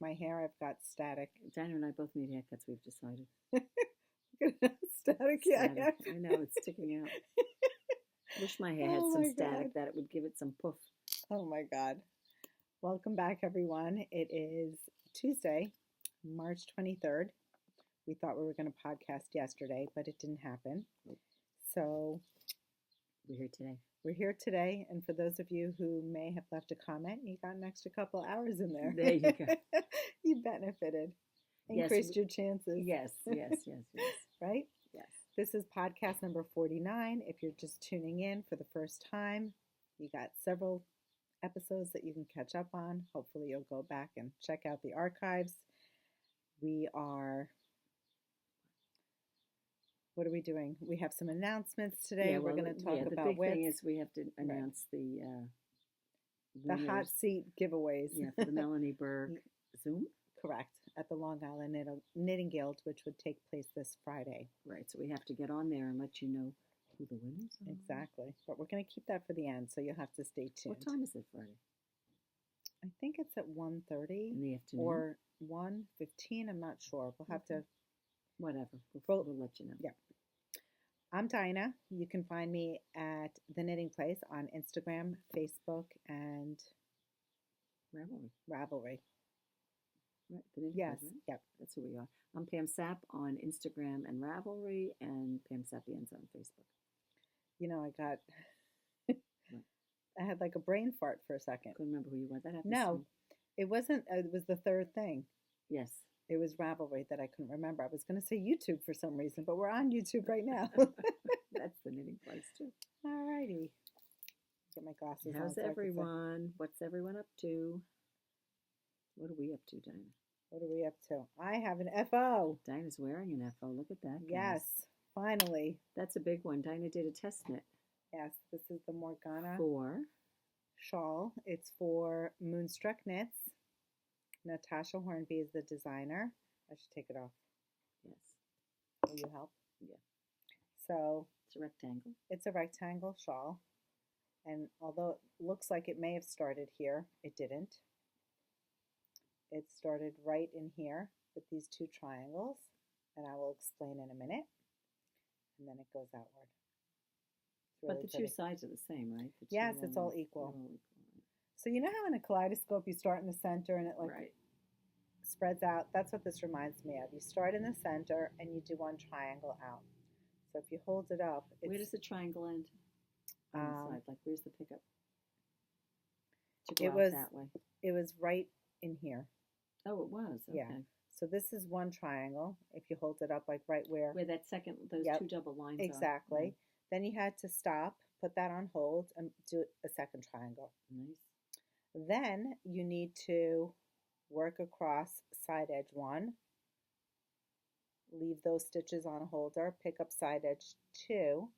my hair. I've got static. Dina and I both need haircuts, we've decided. Static, yeah. Static. I know, it's sticking out. Wish my hair had some static that it would give it some poof. Oh my God. Welcome back, everyone. It is Tuesday, March 23rd. We thought we were going to podcast yesterday, but it didn't happen. So we're here today. We're here today, and for those of you who may have left a comment, you got an extra couple hours in there. There you go. You benefited. Increased your chances. Yes. Right? Yes. This is podcast number 49. If you're just tuning in for the first time, you got several episodes that you can catch up on. Hopefully you'll go back and check out the archives. What are we doing? We have some announcements today. We're going to talk about the big thing is we have to announce the hot seat giveaways. Yeah, for the Melanie Berg Zoom. Correct. At the Long Island Knitting Guild, which would take place this Friday. Right. So we have to get on there and let you know who the winners are. Exactly. But we're going to keep that for the end, so you'll have to stay tuned. What time is it Friday? I think it's at 1:30 in the afternoon or 1:15. I'm not sure. We'll have to. Whatever. We'll let you know. Yeah. I'm Dina. You can find me at The Knitting Place on Instagram, Facebook, and Ravelry. Right, the Knitting yes, Place, right? Yep. That's who we are. I'm Pam Sapp on Instagram and Ravelry, and Pam Sapienza on Facebook. You know, I had like a brain fart for a second. Couldn't remember who you were. That happened. No, it wasn't. It was the third thing. Yes. It was Ravelry that I couldn't remember. I was going to say YouTube for some reason, but we're on YouTube right now. That's the Knitting Place, too. All righty. Get my glasses on. How's everyone? What's everyone up to? What are we up to, Dina? What are we up to? I have an FO. Dina's wearing an FO. Look at that. Guys. Yes, finally. That's a big one. Dina did a test knit. Yes, this is the Morgana Shawl. It's for Moonstruck Knits. Natasja Hornby is the designer. I should take it off. Yes. Will you help? Yeah. So it's a rectangle. It's a rectangle shawl. And although it looks like it may have started here, it didn't. It started right in here with these two triangles, and I will explain in a minute. And then it goes outward. Really but the two sides are the same, right? Yes, it's all equal. So you know how in a kaleidoscope you start in the center and it spreads out? That's what this reminds me of. You start in the center and you do one triangle out. So if you hold it up, where does the triangle end? On the side, like where's the pickup? To go out that way. It was right in here. Oh, it was. Okay. Yeah. So this is one triangle. If you hold it up, like right where that second, those two double lines. Exactly. Are. Then you had to stop, put that on hold, and do a second triangle. Nice. Then you need to work across side edge 1, leave those stitches on a holder, pick up side edge 2,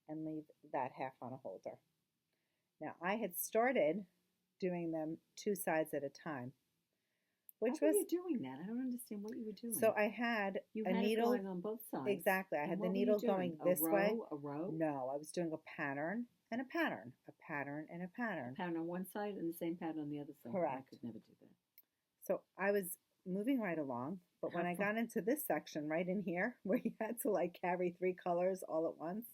and leave that half on a holder. Now I had started doing them 2 sides at a time. How were you doing that? I don't understand what you were doing. So I had a needle going on both sides. Exactly. I had the needle going this way. A row? No, I was doing a pattern and a pattern, a pattern and a pattern. A pattern on one side and the same pattern on the other side. Correct. I could never do that. So I was moving right along, but when I got into this section right in here, where you had to like carry 3 colors all at once,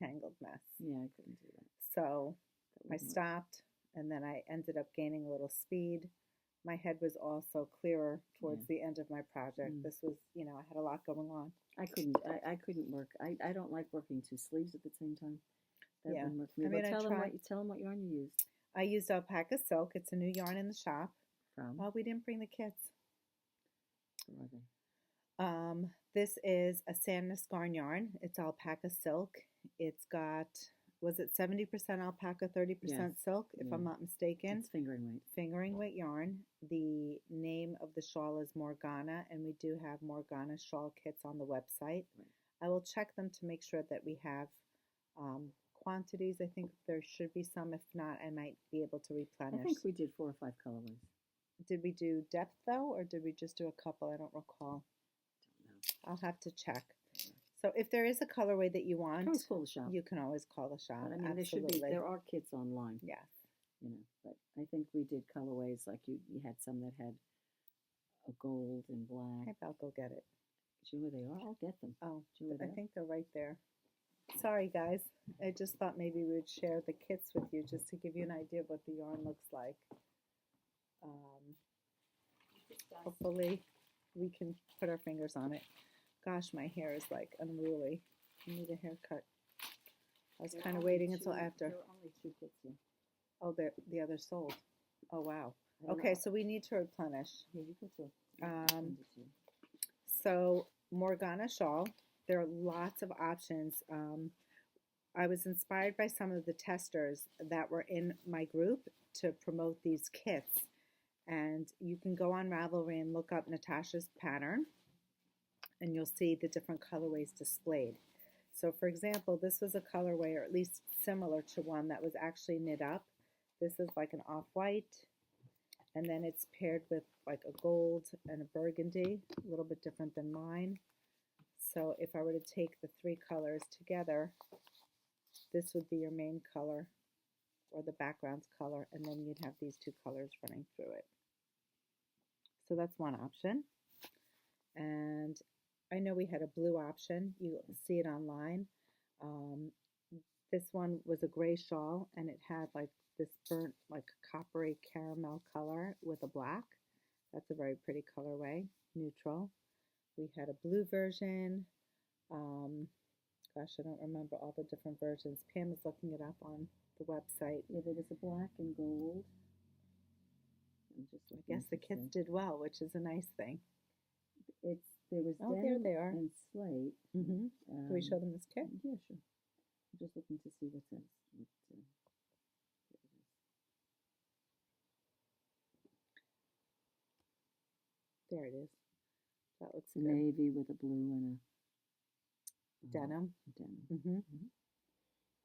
tangled mess. Yeah, I couldn't do that. So I stopped, and then I ended up gaining a little speed. My head was also clearer towards the end of my project. This was, I had a lot going on. I couldn't work. I don't like working 2 sleeves at the same time. That wouldn't work for me. Tell them what yarn you used. I used alpaca silk. It's a new yarn in the shop. Well, we didn't bring the kits. Where are they? This is a Sandnes Garn yarn. It's alpaca silk. It's got, was it 70% alpaca, 30% silk, if I'm not mistaken? It's fingering weight. Fingering weight yarn. The name of the shawl is Morgana, and we do have Morgana shawl kits on the website. Right. I will check them to make sure that we have quantities. I think there should be some. If not, I might be able to replenish. I think we did 4 or 5 colorways. Did we do depth, though, or did we just do a couple? I don't recall. Don't know. I'll have to check. So if there is a colorway that you want, always call the shop. You can always call the shop. But, I mean, Absolutely. there are kits online. Yes. But I think we did colorways like you had some that had a gold and black. Maybe I'll go get it. Do you know where they are? I'll get them. Oh, I think they're right there. Sorry, guys. I just thought maybe we would share the kits with you just to give you an idea of what the yarn looks like. Hopefully we can put our fingers on it. Gosh, my hair is like unruly. I need a haircut. I was kind of waiting until after. There are only 2 kits here. Oh, the other sold. Oh, wow. Okay, so we need to replenish. Yeah, you can So Morgana Shawl, there are lots of options. I was inspired by some of the testers that were in my group to promote these kits. And you can go on Ravelry and look up Natasja's pattern, and you'll see the different colorways displayed. So for example, this was a colorway, or at least similar to one that was actually knit up. This is like an off-white, and then it's paired with like a gold and a burgundy, a little bit different than mine. So if I were to take the 3 colors together, this would be your main color or the background's color, and then you'd have these 2 colors running through it. So that's one option. And I know we had a blue option. You see it online. This one was a gray shawl, and it had like this burnt, like coppery caramel color with a black. That's a very pretty colorway, neutral. We had a blue version. Gosh, I don't remember all the different versions. Pam is looking it up on the website. Yeah, there was a black and gold. I guess the kits did well, which is a nice thing. There was there they are. And slate. Can we show them this kit? Yeah, sure. I'm just looking to see what's in. There it is. That looks good. Navy with a blue and a denim. And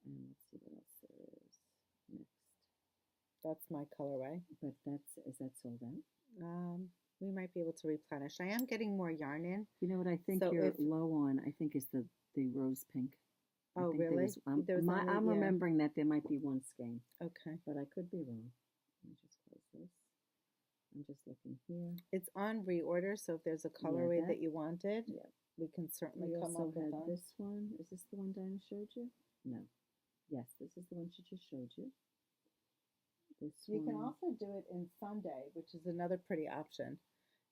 let's see what else there is next. That's my colorway. But is that sold out? We might be able to replenish. I am getting more yarn in. You know what I think you're low on? I think is the rose pink. Oh, really? I'm remembering that there might be one skein. Okay. But I could be wrong. Let me just close this. I'm just looking here. It's on reorder, so if there's a colorway that you wanted, we can certainly come up with that. This one. Is this the one Dina showed you? No. Yes, this is the one she just showed you. You can also do it in Sunday, which is another pretty option.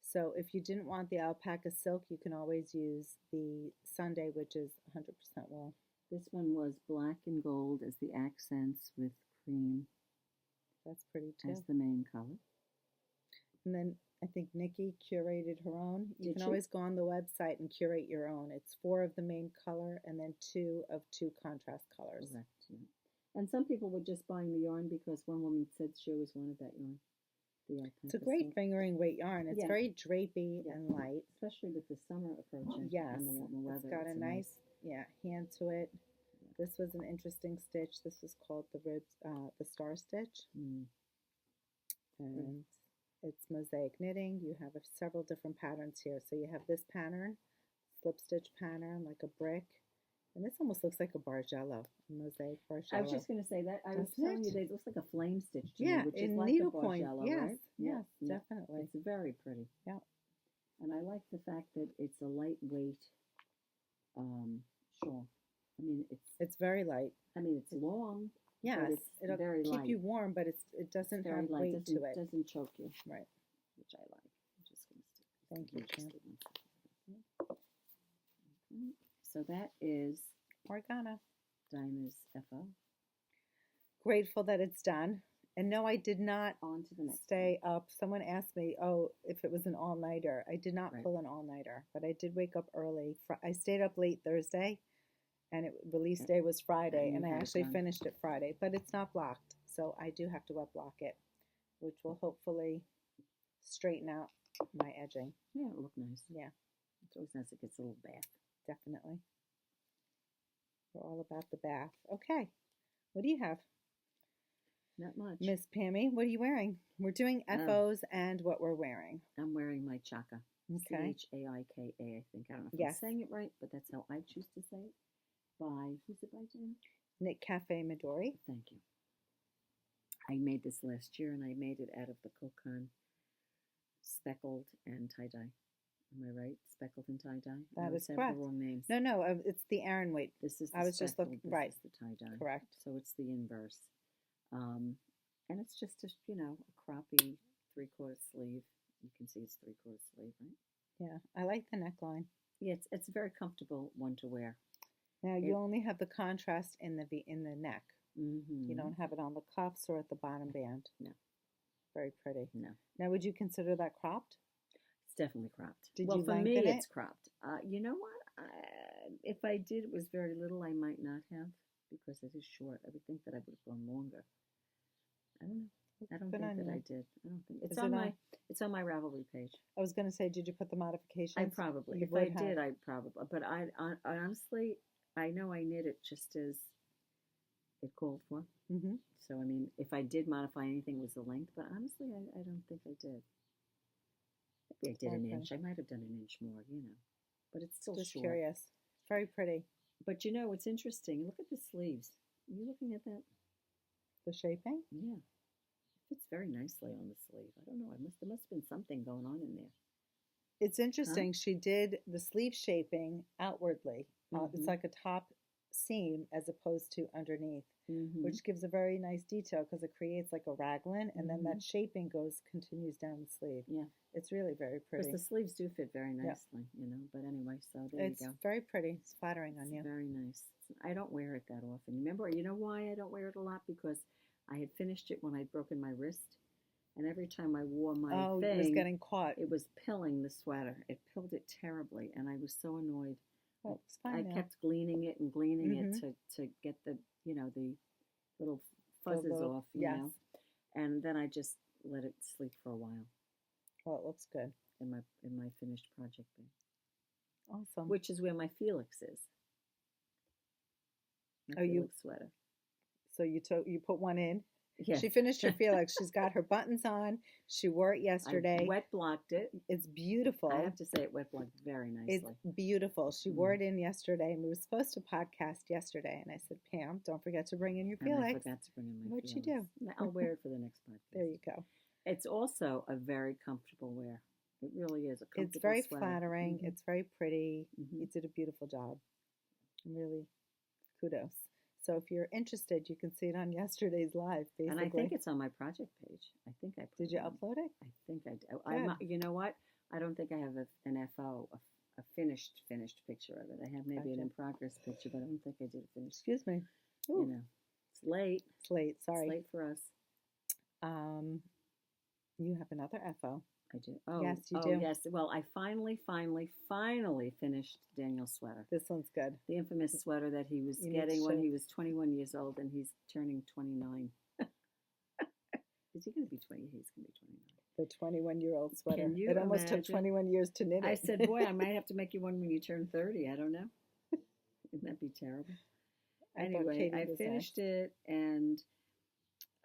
So if you didn't want the alpaca silk, you can always use the Sunday, which is 100% wool. This one was black and gold as the accents with cream. That's pretty too. As the main color. And then I think Nikki curated her own. You can always go on the website and curate your own. It's 4 of the main color and then 2 of 2 contrast colors. Correct, yeah. And some people were just buying the yarn because one woman said she always wanted that yarn. It's a great fingering weight yarn. It's very drapey and light. Especially with the summer approaching. Yes. And the warmer weather. It's got a nice hand to it. Yeah. This was an interesting stitch. This was called the star stitch. And it's mosaic knitting. You have several different patterns here. So you have this pattern, slip stitch pattern, like a brick. And this almost looks like a bargello, a mosaic bargello. I was just going to say that. I was telling you that it looks like a flame stitch to me, which is in like needlepoint. a bargello, Yes, right? yes, definitely. It's very pretty. Yeah. And I like the fact that it's a lightweight shawl. I mean, it's very light. I mean, it's long. Yes, it'll very keep light. you warm, but it doesn't have weight to it. It doesn't choke you. Right. Which I like. I'm just going to stick. Thank you, Pam. So that is Morgana. Dina's FO. Grateful that it's done. And no, I did not on to the next stay up. Someone asked me, if it was an all-nighter. I did not pull an all-nighter, but I did wake up early. I stayed up late Thursday, and release day was Friday, and I actually finished it Friday. But it's not blocked, so I do have to wet block it, which will hopefully straighten out my edging. Yeah, it'll look nice. Yeah. It's always nice. It gets a little bath. Definitely. We're all about the bath. Okay. What do you have? Not much. Miss Pammy, what are you wearing? We're doing FOs and what we're wearing. I'm wearing my Chaika. Okay. Chaika, I think. I don't know if I'm saying it right, but that's how I choose to say it. Who's it by, Jen? Knit Cafe Midori. Thank you. I made this last year, and I made it out of the Kokon speckled and tie-dye. Am I right? Speckled and tie-dye? That is correct. The wrong names. No, it's the Aran weight. This is the I was just looking, right. This is the tie-dye. Correct. So it's the inverse. And it's just a, a croppy 3/4 sleeve. You can see it's 3/4 sleeve, right? Yeah, I like the neckline. Yeah, it's a very comfortable one to wear. Now you only have the contrast in the neck. Mm-hmm. You don't have it on the cuffs or at the bottom band. No. Very pretty. No. Now, would you consider that cropped? It's definitely cropped. Well, for me, it's cropped. You know what? If I did, it was very little. I might not have, because it is short. I would think that I would have gone longer. I don't know. I don't think that I did. I don't think it's on my Ravelry page. I was going to say, did you put the modifications? I probably. If I did, I probably. But I honestly, I know I knit it just as it called for. Mm-hmm. So I mean, if I did modify anything, it was the length. But honestly, I don't think I did. Maybe I did an inch. I might have done an inch more, but it's still just short. Curious. Very pretty. But what's interesting? Look at the sleeves. Are you looking at that? The shaping? Yeah. It fits very nicely on the sleeve. I don't know. There must have been something going on in there. It's interesting. Huh? She did the sleeve shaping outwardly. Mm-hmm. It's like a top seam as opposed to underneath, mm-hmm. which gives a very nice detail because it creates like a raglan, and then that shaping continues down the sleeve. Yeah. It's really very pretty. Because the sleeves do fit very nicely, But anyway, so there you go. It's very pretty. It's flattering on you. Very nice. I don't wear it that often. Remember, you know why I don't wear it a lot? Because I had finished it when I'd broken my wrist, and every time I wore my thing, it was getting caught. It was pilling the sweater. It pilled it terribly, and I was so annoyed. Well, it's fine I kept gleaning it and gleaning it to get the the little fuzzes off, you know. And then I just let it sleep for a while. Well, it looks good in my finished project bin. Awesome. Which is where my Felix is. My Felix sweater. So you put one in. Yes. She finished her Felix. She's got her buttons on. She wore it yesterday. I wet blocked it. It's beautiful. I have to say it wet blocked very nicely. It's beautiful. She wore it in yesterday, and we were supposed to podcast yesterday. And I said, Pam, don't forget to bring in your Felix. And I forgot to bring in my Felix. What'd you do? I'll wear it for the next podcast. There you go. It's also a very comfortable wear. It really is a comfortable It's very sweater. flattering. Mm-hmm. It's very pretty. Mm-hmm. You did a beautiful job. Really, kudos. So if you're interested, you can see it on yesterday's live, basically. And I think it's on my project page. I think I put Did you upload it? I think I did. You know what? I don't think I have an FO, a finished picture of it. I have maybe an in-progress picture, but I don't think I did a finished. Excuse me. Ooh. It's late. It's late, sorry. It's late for us. You have another FO. I do. Oh, yes, you do. Yes. Well, I finally finished Daniel's sweater. This one's good. The infamous sweater that he was getting when he was 21 years old, and he's turning 29. Is he going to be 20? He's going to be 29. The 21-year-old sweater. Can you It almost took 21 years to knit it. I said, boy, I might have to make you one when you turn 30. I don't know. Wouldn't that be terrible? Anyway, I finished it, and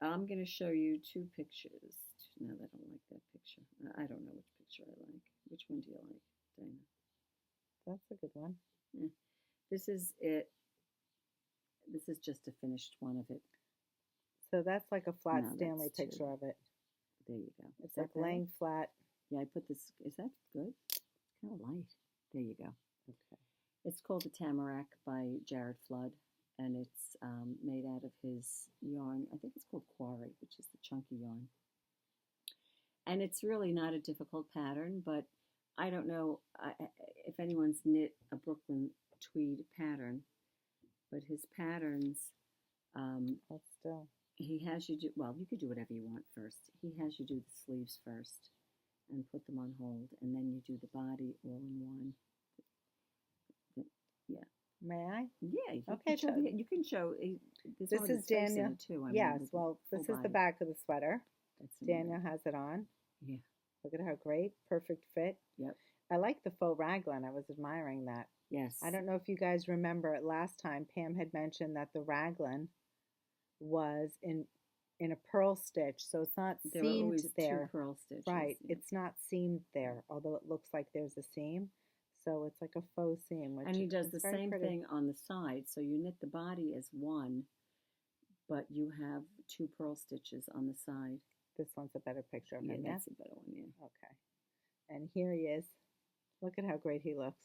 I'm going to show you two pictures. No, I don't like that picture. I don't know which picture I like. Which one do you like, Dina? That's a good one. Yeah. This is it. This is just a finished one of it. So that's like a flat Stanley picture of it. There you go. It's like laying flat. Yeah, I put this. Is that good? It's kind of light. There you go. Okay. It's called the Tamarack by Jared Flood, and it's made out of his yarn. I think it's called Quarry, which is the chunky yarn. And it's really not a difficult pattern, but I don't know if anyone's knit a Brooklyn tweed pattern, but his patterns, he has you do, well, you could do whatever you want first. He has you do the sleeves first and put them on hold, and then you do the body all in one. Yeah. May I? Yeah. Okay. You can show. This is Daniel. Too. Yes. Well, this is the back of the sweater. Daniel has it on. Yeah. Look at how great. Perfect fit. Yep. I like the faux raglan. I was admiring that. Yes. I don't know if you guys remember it last time. Pam had mentioned that the raglan was in a pearl stitch, so it's not seamed there. Two pearl stitches. Right. Yeah. It's not seamed there, although it looks like there's a seam. So it's like a faux seam. And he does the same thing on the side. So you knit the body as one, but you have 2 purl stitches on the side. This one's a better picture of Yeah, him, yeah? that's a better one, yeah. Okay. And here he is. Look at how great he looks.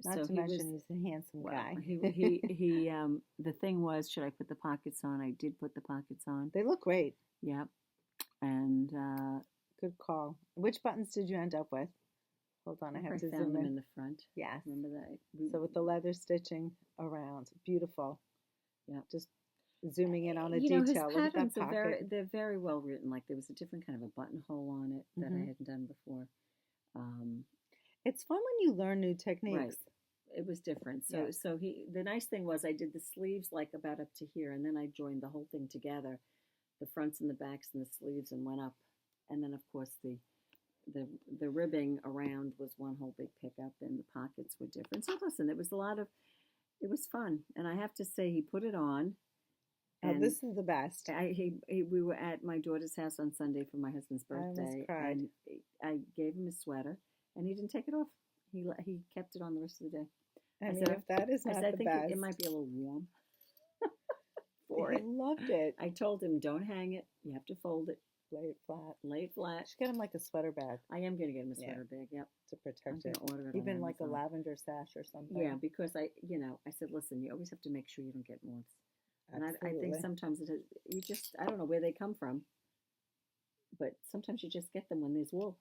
Not So to he mention was, he's a handsome guy. he the thing was, should I put the pockets on? I did put the pockets on. They look great. Yep. And good call. Which buttons did you end up with? Hold on, I have to found zoom them in. in the front. Yes. Remember that? So with the leather stitching around, beautiful. Yeah. Just zooming in on a His detail. Look at that patterns pocket. they're very well written. Like there was a different kind of a buttonhole on it that I hadn't done before. It's fun when you learn new techniques. Right. It was different. So the nice thing was I did the sleeves like about up to here, and then I joined the whole thing together, the fronts and the backs and the sleeves, and went up. And then of course the ribbing around was one whole big pickup, and the pockets were different. So listen, it was fun, and I have to say he put it on. Oh, this is the best. We were at my daughter's house on Sunday for my husband's birthday. I almost cried. And I gave him his sweater, and he didn't take it off. He kept it on the rest of the day. I mean, if that is not the best. best. It might be a little warm for it. He loved it. I told him, don't hang it. You have to fold it. Lay it flat. Lay it flat. You should get him like a sweater bag. I am going to get him a sweater bag, yep. To protect it. Order it even like a lavender sash or something. Yeah, because I said, listen, you always have to make sure you don't get moths. And I think sometimes I don't know where they come from, but sometimes you just get them when there's wool.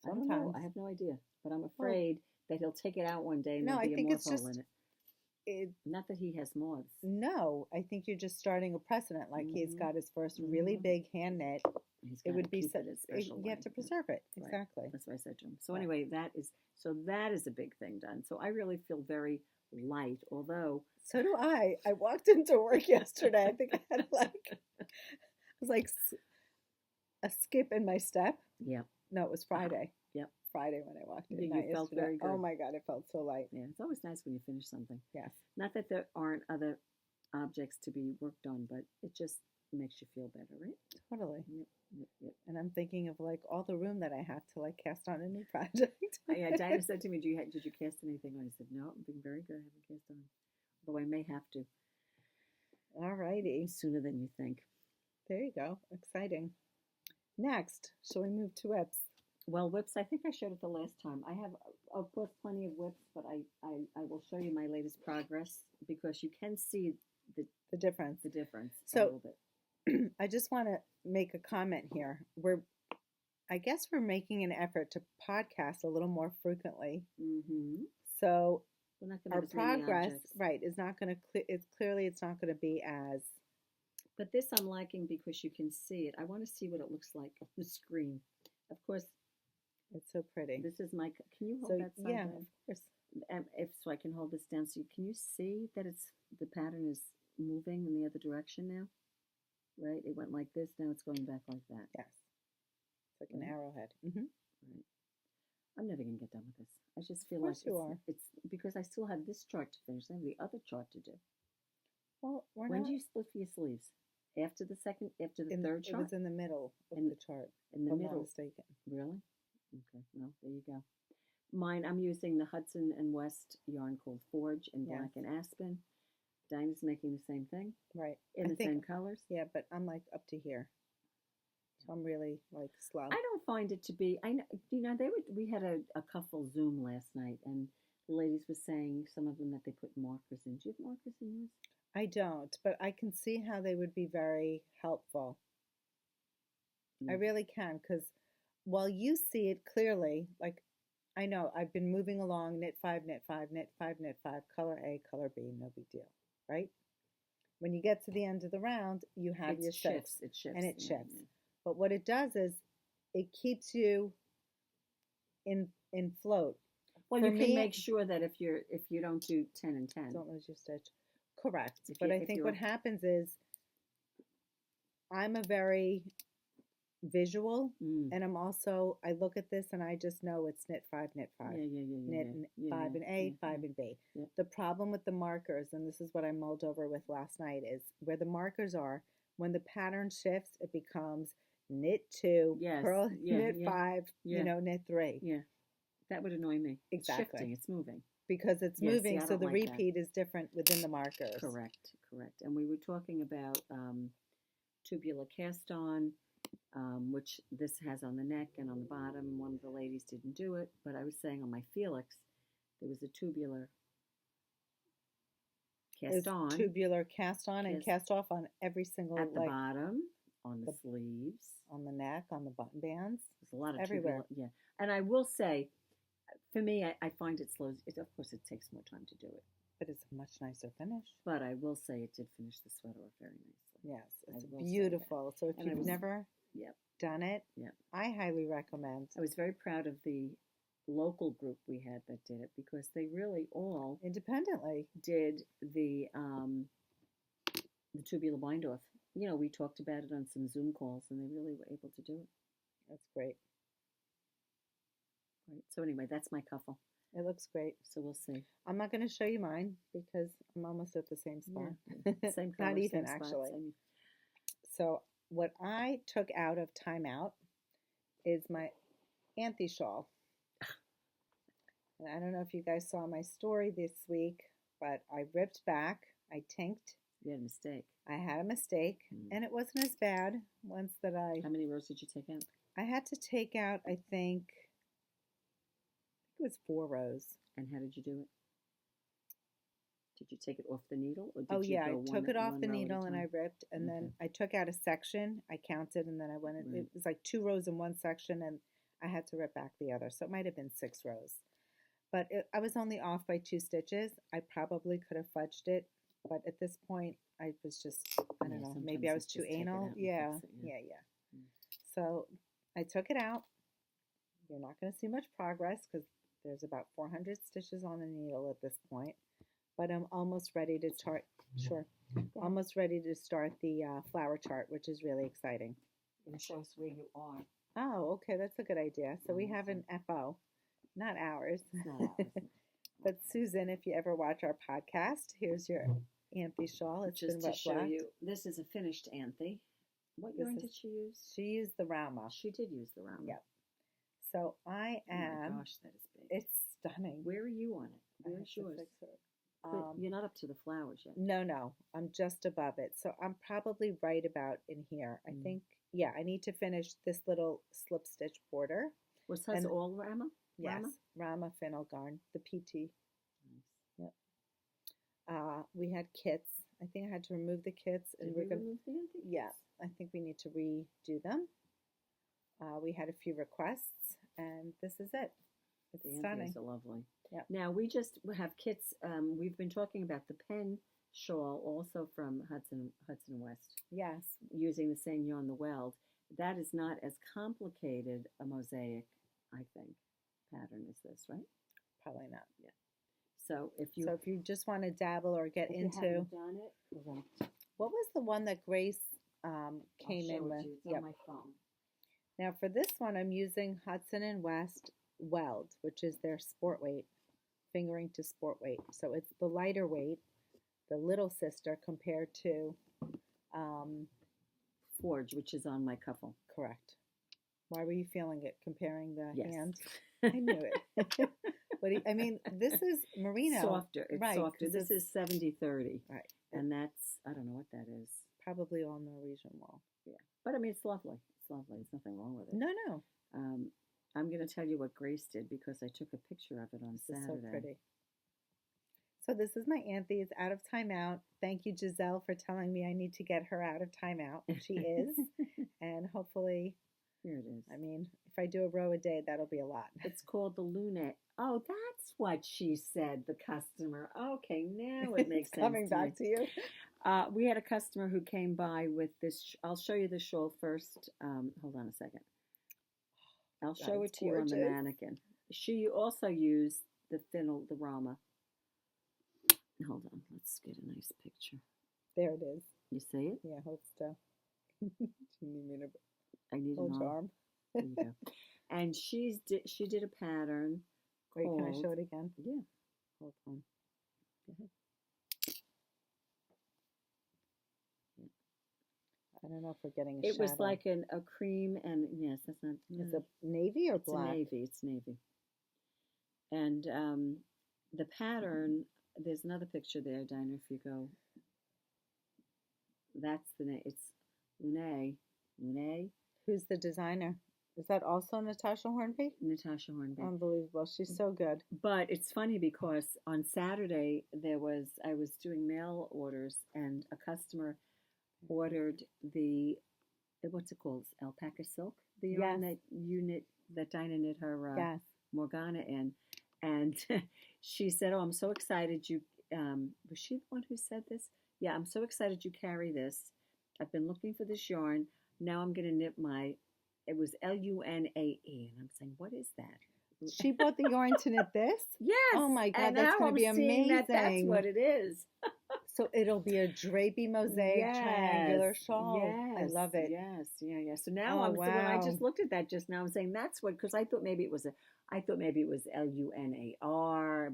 Sometimes. I don't know. I have no idea. But I'm afraid that he'll take it out one day and there'll be a moth hole in it. Not that he has moths. No, I think you're just starting a precedent. Like he's got his first really big hand knit. It would be you have to preserve it. Right. Exactly. That's what I said to him. So anyway, that is a big thing done. So I really feel very light, although so do I. I walked into work yesterday. I think I had it was like a skip in my step. Yeah. No, it was Friday. Yep. Friday when I walked in. You felt yesterday. very good. Oh my God, it felt so light. Yeah, it's always nice when you finish something. Yes. Not that there aren't other objects to be worked on, but it just makes you feel better, right? Totally. Yep. And I'm thinking of like all the room that I have to like cast on a new project. Yeah, Dina said to me, did you cast anything on? I said, no, I'm being very good. I haven't cast on. Although I may have to. All righty. Sooner than you think. There you go. Exciting. Next, shall we move to whips? Well, whips, I think I showed it the last time. I have, of course, plenty of whips, but I will show you my latest progress because you can see the difference. So, a little bit. I just want to make a comment here. I guess we're making an effort to podcast a little more frequently. Mm-hmm. So our progress, right, is not going to. It's not going to be as. But this I'm liking because you can see it. I want to see what it looks like on the screen. Of course, it's so pretty. This is my. Can you hold that side? Yeah, of course. If so, I can hold this down. So can you see that the pattern is moving in the other direction now? Right, it went like this. Now it's going back like that. Yes, it's like an arrowhead. Mm-hmm. Right. I'm never gonna get done with this. I just feel like it's because I still have this chart to finish. I have the other chart to do. Well, when do you split for your sleeves? After the third chart? It was in the middle of the chart. In the middle. I'm not mistaken. Really? Okay. Well, there you go. Mine, I'm using the Hudson and West yarn called Forge in black and aspen. Dina's making the same thing. Right. In the same colors. Yeah, but I'm like up to here. So I'm really like slow. I don't find it to be. I know. We had a Kuffel Zoom last night, and the ladies were saying some of them that they put markers in. Do you have markers in yours? I don't, but I can see how they would be very helpful. I really can, because while you see it clearly, like I know I've been moving along, knit 5, knit 5, knit 5, knit 5, color A, color B, no big deal, right? When you get to the end of the round, you have your shifts. It shifts. And it shifts. Yeah. But what it does is it keeps you in float. Well, you can make sure that if you don't do 10 and 10. Don't lose your stitch. Correct. But I think what happens is I'm a very visual, and I look at this and I just know it's knit 5, knit 5. Knit 5 in A, 5 in B. Yeah. The problem with the markers, and this is what I mulled over with last night, is where the markers are, when the pattern shifts, it becomes knit 2, purl, knit 5, knit 3. Yeah. That would annoy me. Exactly. It's shifting, it's moving. Because it's moving, so the repeat is different within the markers. Correct. correct. And we were talking about tubular cast on, which this has on the neck and on the bottom. One of the ladies didn't do it, but I was saying on my Felix, there was a tubular cast on. Tubular cast on and cast off on every single, at the bottom, on the sleeves, on the neck, on the button bands. There's a lot of everywhere. Tubular, yeah. And I will say, for me, I find it slows. Of course, it takes more time to do it. But it's a much nicer finish. But I will say it did finish the sweater off very nicely. Yes, it's beautiful. So if you've never done it, I highly recommend. I was very proud of the local group we had that did it because they really all independently did the tubular bind off. You know, we talked about it on some Zoom calls, and they really were able to do it. That's great. Right. So anyway, that's my Kuffel. It looks great. So we'll see. I'm not going to show you mine because I'm almost at the same spot. Yeah. Same color, not even same actually. spot, same. So what I took out of timeout is my Anthe shawl. And I don't know if you guys saw my story this week, but I ripped back. I tinked. You had a mistake. I had a mistake, and it wasn't as bad once that I... How many rows did you take out? I had to take out, I think it was 4 rows. And how did you do it? Did you take it off the needle? Or did I took it off the needle and I ripped, and then I took out a section. I counted, and then I went in. It was like 2 rows in one section, and I had to rip back the other. So it might have been 6 rows. But I was only off by 2 stitches. I probably could have fudged it, but at this point, I was just, I don't know, maybe I was too anal. Yeah. So I took it out. You're not going to see much progress because there's about 400 stitches on the needle at this point. But I'm almost ready to start. Sure. Almost ready to start the flower chart, which is really exciting. And show us where you are. Oh, okay. That's a good idea. So we have an FO. Not ours. Not ours. But Susan, if you ever watch our podcast, here's your Anthe shawl. It's just been to wet show black. You. This is a finished Anthe. What yarn did she use? She used the Rama. She did use the Rama. Yep. So I am. Oh my gosh, that is big. It's stunning. Where are you on it? Where's yours? You're not up to the flowers yet. No. I'm just above it. So I'm probably right about in here. I think, I need to finish this little slip stitch border. Was this all Rama? Yes, Rama fennel garn, the PT. Nice. Yep. We had kits. I think I had to remove the kits. Did we remove the Anthe kits? Yeah, I think we need to redo them. We had a few requests, and this is it. It's stunning. Are lovely. Yep. Now, we just have kits. We've been talking about the pen shawl, also from Hudson West. Yes. Using the same yarn, the Weld. That is not as complicated a mosaic, I think, pattern as this, right? Probably not. Yeah. So if you just want to dabble or get into, you haven't done it, what was the one that Grace came in with? It's on my phone. Now for this one, I'm using Hudson and West Weld, which is their sport weight, fingering to sport weight. So it's the lighter weight, the little sister, compared to Forge, which is on my Kuffel. Correct. Why were you feeling it, comparing the hand? I knew it. I mean, this is merino. Softer. It's right, softer. This is 70-30. Right. And that's, I don't know what that is. Probably all Norwegian wool. Yeah. But I mean, it's lovely. It's lovely. There's nothing wrong with it. No. I'm going to tell you what Grace did because I took a picture of it on Saturday. This is so pretty. So this is my Anthe. It's out of timeout. Thank you, Giselle, for telling me I need to get her out of timeout. She is. And hopefully... Here it is. I mean, if I do a row a day, that'll be a lot. It's called the Lunae. Oh, that's what she said, the customer. Okay, now it makes sense. Coming back to you. We had a customer who came by with this. I'll show you the shawl first. Hold on a second. I'll show it to you on the mannequin. She also used the Rama. Hold on. Let's get a nice picture. There it is. You see it? Yeah, hold still. I need an an arm. There you go. And she did a pattern. Wait, can I show it again? Yeah. Hold on. Go ahead. I don't know if we're getting It was like a cream and, yes, that's not. Is it navy or black? It's navy. And the pattern, there's another picture there, Dina, if you go. That's the name. It's Lunae. Lunae. Who's the designer? Is that also Natasja Hornby? Natasja Hornby. Unbelievable. She's so good. But it's funny because on Saturday I was doing mail orders and a customer ordered the what's it called? Alpaca silk? The yarn Yes. that Dina knit her Yes. Morgana in. And she said, "Oh, I'm so excited you was she the one who said this? Yeah, I'm so excited you carry this. I've been looking for this yarn. Now I'm gonna knit my it was Lunae." And I'm saying, what is that? She bought the yarn to knit this? Yes. Oh my God, and that's now going to be I'm seeing amazing. That's what it is. So it'll be a drapey mosaic triangular shawl. Yes. I love it. Yes. Yeah. So now so when I just looked at that just now, I'm saying that's what, because I thought maybe it was Lunar,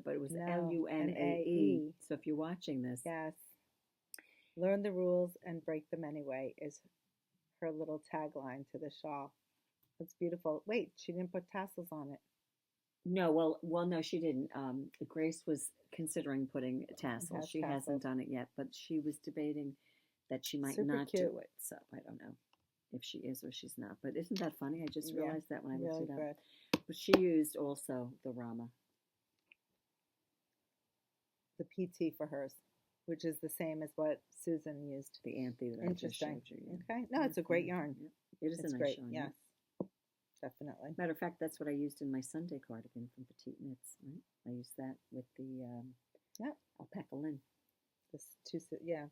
but it was Lunae. So if you're watching this. Yes. Learn the rules and break them anyway is her little tagline to the shawl. It's beautiful. Wait, she didn't put tassels on it. No, well, no, she didn't. Grace was considering putting tassels. She hasn't done it yet, but she was debating that she might not do it. So I don't know if she is or she's not. But isn't that funny? I just realized that when I looked it up. But she used also the Rama. The PT for hers, which is the same as what Susan used. The Anthe that I just showed you. Yeah. Okay. No, it's a great yarn. Yeah. It is a nice yarn. Yes. Definitely. Matter of fact, that's what I used in my Sunday cardigan from Petite Knits. Right? I used that with the alpaca lin. The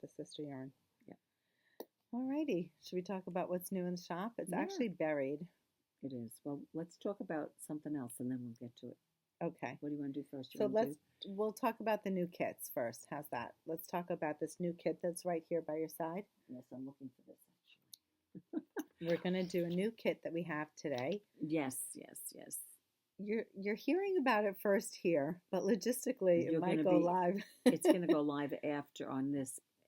sister yarn. Yeah. Alrighty. Should we talk about what's new in the shop? It's actually buried. It is. Well, let's talk about something else, and then we'll get to it. Okay. What do you want to do first? We'll talk about the new kits first. How's that? Let's talk about this new kit that's right here by your side. Yes, I'm looking for this. We're going to do a new kit that we have today. Yes. You're hearing about it first here, but logistically it might go live. It's going to go live after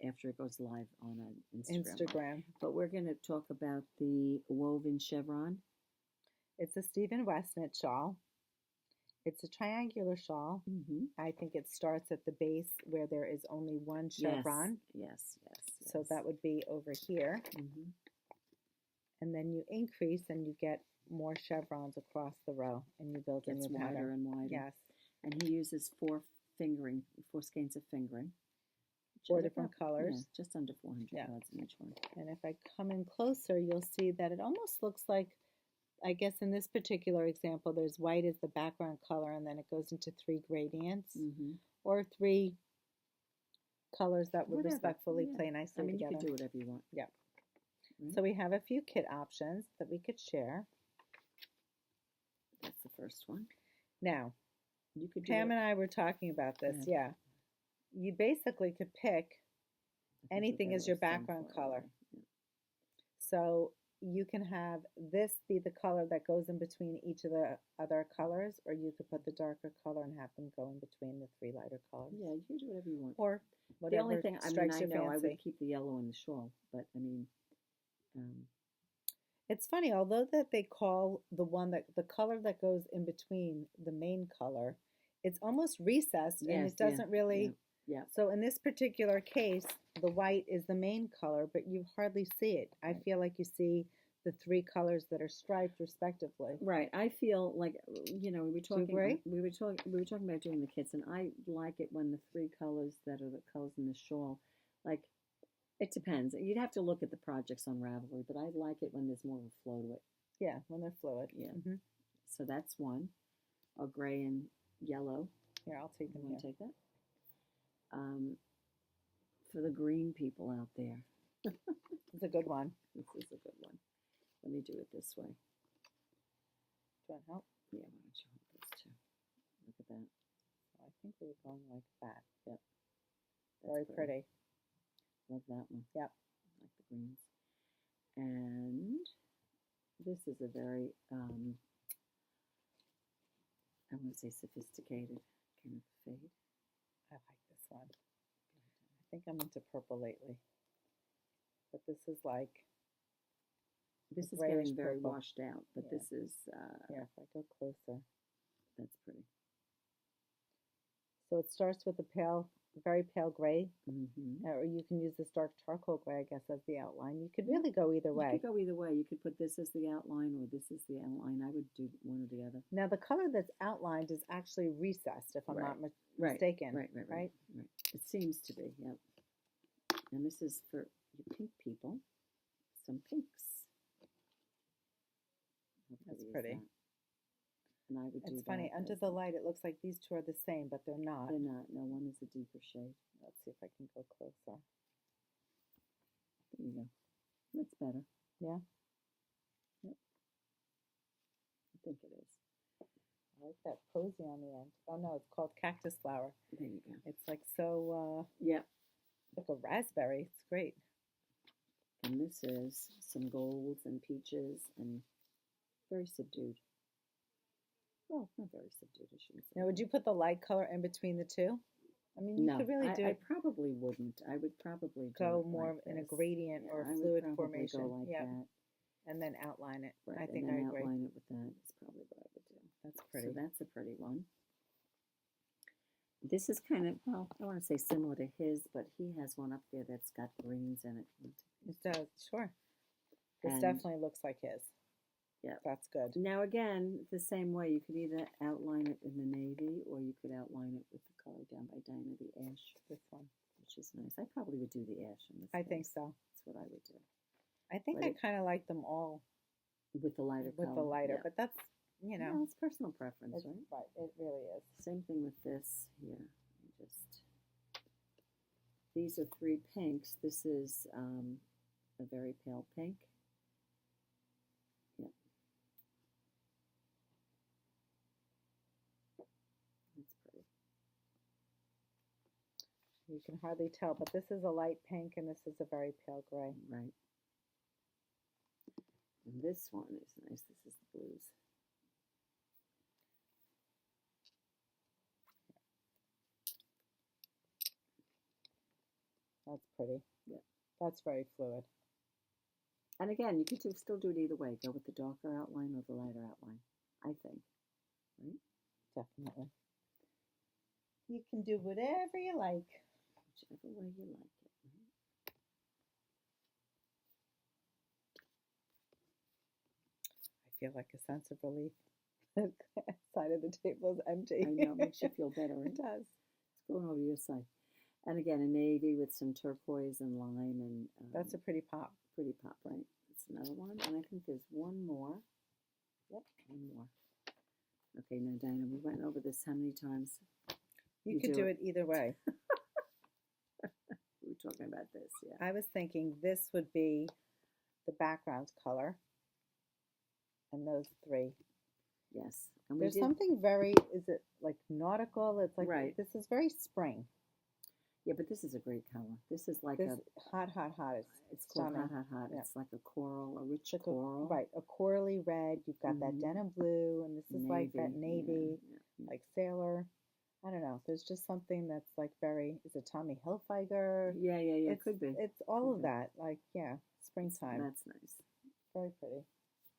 it goes live on Instagram. But we're going to talk about the woven chevron. It's a Stephen West knit shawl. It's a triangular shawl. Mm-hmm. I think it starts at the base where there is only one chevron. Yes. So that would be over here. Mm-hmm. And then you increase and you get more chevrons across the row and you build in your pattern. Wider and wider. Yes. And he uses four skeins of fingering. 4 different colors. Yeah, just under 400 yards in each one. And if I come in closer, you'll see that it almost looks like, I guess in this particular example, there's white as the background color and then it goes into 3 gradients or 3 colors that would respectfully play nicely together. You can do whatever you want. Yeah. So we have a few kit options that we could share. That's the first one. Now, Pam and I were talking about this. Yeah. You basically could pick anything as your background color. Yeah. So you can have this be the color that goes in between each of the other colors, or you could put the darker color and have them go in between the 3 lighter colors. Yeah, you can do whatever you want. Or whatever. The only thing, I would keep the yellow in the shawl, but it's funny, although that they call the color that goes in between the main color, it's almost recessed and it doesn't really. Yeah. So in this particular case, the white is the main color, but you hardly see it. I feel like you see the 3 colors that are striped respectively. Right. I feel like we were talking about doing the kits, and I like it when the 3 colors that are the colors in the shawl, like. It depends. You'd have to look at the projects on Ravelry, but I like it when there's more of a flow to it. Yeah, when they're fluid. Yeah. Mm-hmm. So that's one. A gray and yellow. Here, I'll take them. You want to take that? For the green people out there. It's a good one. This is a good one. Let me do it this way. Do you want help? Yeah, why don't you help this too? Look at that. I think we were going like that. Yep. Very pretty. Love that one. Yep. Like the greens. And this is a very, I want to say sophisticated kind of fade. I like this one. I think I'm into purple lately. But this is like... This is getting very washed out, but this is... if I go closer. That's pretty. So it starts with a very pale gray, Mm-hmm. or you can use this dark charcoal gray, I guess, as the outline. You could really go either way. You could go either way. You could put this as the outline or this as the outline. I would do one or the other. Now, the color that's outlined is actually recessed, if I'm not mistaken. Right. It seems to be, yep. And this is for you pink people. Some pinks. That's pretty. That? And I would do It's funny, under the light, it looks like these two are the same, but they're not. They're not. No, one is a deeper shade. Let's see if I can go closer. There you go. That's better. Yeah? Yep. I think it is. I like that posy on the end. Oh, no, it's called cactus flower. There you go. It's like so, yep. like a raspberry. It's great. And this is some golds and peaches and very subdued. Well, not very subdued, I shouldn't say. Now, would you put the light color in between the two? I mean, you could really do I it. probably wouldn't. I would probably go do more like in a this. gradient or a I fluid would formation. Go like that. And then outline it. Right, I think and then I agree. outline it with that. That's probably what I would do. That's pretty. So that's a pretty one. This is kind of, well, I want to say similar to his, but he has one up there that's got greens in it. It does, sure. This And definitely looks like his. Yeah. That's good. Now again, the same way, you could either outline it in the navy or you could outline it with the color down by Dina, the ash. This one. Which is nice. I probably would do the ash in this I case. think so. That's what I would do. I think But I kind of like them all with the lighter with color. the lighter, Yeah. but that's, you know. Yeah, it's personal preference, It's, right? right, it really is. Same thing with this here. Just these are 3 pinks. This is a very pale pink. Yeah, that's pretty. You can hardly tell, but this is a light pink and this is a very pale gray. Right. And this one is nice. This is the blues. That's pretty. Yeah. That's very fluid. And again, you could still do it either way. Go with the darker outline or the lighter outline, I think. Right? Definitely. You can do whatever you like. Whichever way you like it. Right? I feel like a sense of relief. The side of the table is empty. I know, it makes you feel better. Right? It does. It's going over your side. And again, a navy with some turquoise and lime. And that's a pretty pop. Pretty pop, right? That's another one. And I think there's one more. Yep, one more. Okay, now, Dina, we went over this how many times? You could do it either way. We were talking about this, yeah. I was thinking this would be the background color. And those 3. Yes. And there's something very, is it like nautical? It's like, right. This is very spring. Yeah, but this is a great color. This is like this a hot. It's called stunning. hot. Yeah. It's like a coral, a rich like coral. Right, a corally red. You've got that denim blue, and this is navy, like that navy, yeah. like sailor. I don't know. There's just something that's like very. Is it Tommy Hilfiger? Yeah. It could be. It's all of that. Like springtime. That's nice. Very pretty.